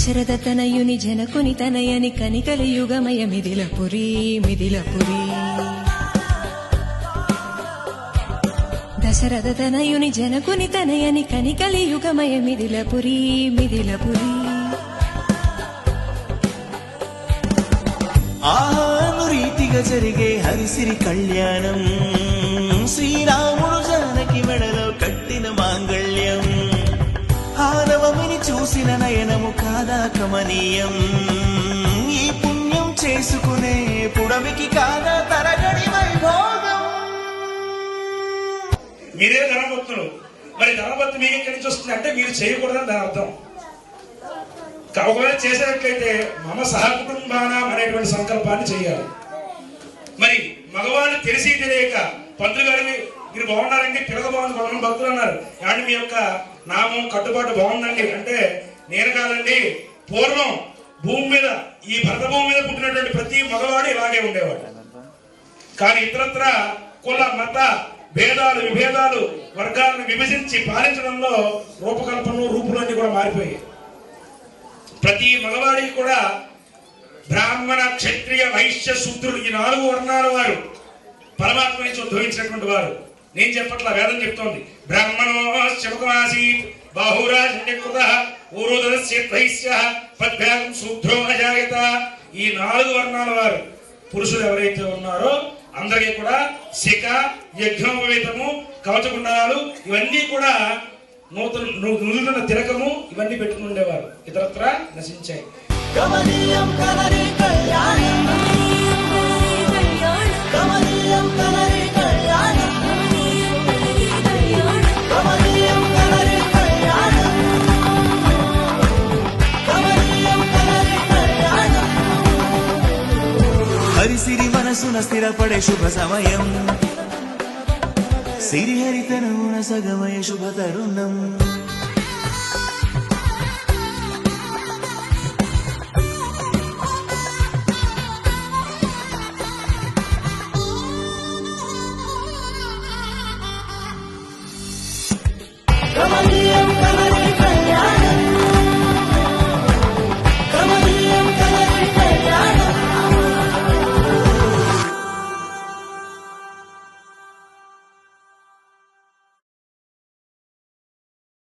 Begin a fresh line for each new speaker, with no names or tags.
దశరథ తనయుని జనకుని తనయని కనికలి యుగమయ మిథిలపురి మిథిలపురి దశరథ తనయుని జనకుని తనయని కనికలి యుగమయ మిథిలపురి మిథిలపురి
ఆనురీతిగా జరిగే హరిసిరి కళ్యాణం శ్రీరాముడు జానకి మెడలో కట్టిన మాంగళ్యం ఆనవమిని చూసిన నయనము కాదా కమనీయం ఈ పుణ్యం చేసుకునే పుడమికి కాదా తరగడి వైభోగం.
మీరే ధనభక్తులు, మరి ధనభక్తి మీకు ఎక్కడి నుంచి వస్తుంది అంటే మీరు చేయకూడదని దాని అర్థం. ఒకవేళ చేసినట్లయితే మమ సహకుటుంబానం అనేటువంటి సంకల్పాన్ని చేయాలి. మరి మగవాళ్ళు తెలిసి తెలియక పంతులు గారి మీరు బాగున్నారండి, పిల్లలు బాగుంది, కొంతమంది భక్తులు అన్నారు కానీ మీ యొక్క నామం కట్టుబాటు బాగుందండి అంటే నేను కాదండి, పూర్వం భూమి మీద ఈ భరత భూమి మీద పుట్టినటువంటి ప్రతి మగవాడు ఇలాగే ఉండేవాడు. కానీ ఇతరత్ర కుల మత భేదాలు విభేదాలు వర్గాలను విభజించి పాలించడంలో రూపకల్పనలు రూపులన్నీ కూడా మారిపోయాయి. ప్రతి మగవాడికి కూడా బ్రాహ్మణ క్షత్రియ వైశ్య శూద్రులు ఈ 4 వర్ణాల వారు పరమాత్మ నుంచి ఉద్భవించినటువంటి వారు. నేను చెప్పట్లా, వేదం చెప్తోంది. బ్రాహ్మణో శముఖమాసీత్ బాహురాజన్యకృత ఊరుదస్య పద్భ్యాగం శూద్రో అజాయత. ఈ 4 వర్ణాల వారు పురుషులు ఎవరైతే ఉన్నారో అందరికీ కూడా శిఖ యజ్ఞోపవేతము కవచకుండాలు ఇవన్నీ కూడా నుదులున్న తిలకము ఇవన్నీ పెట్టుకుని ఉండేవారు. ఇతరత్ర నశించాయి.
హరిసిరి మనసున స్థిరపడే శుభ సమయం సిరిహరితనమున సగమయ శుభ తరుణం.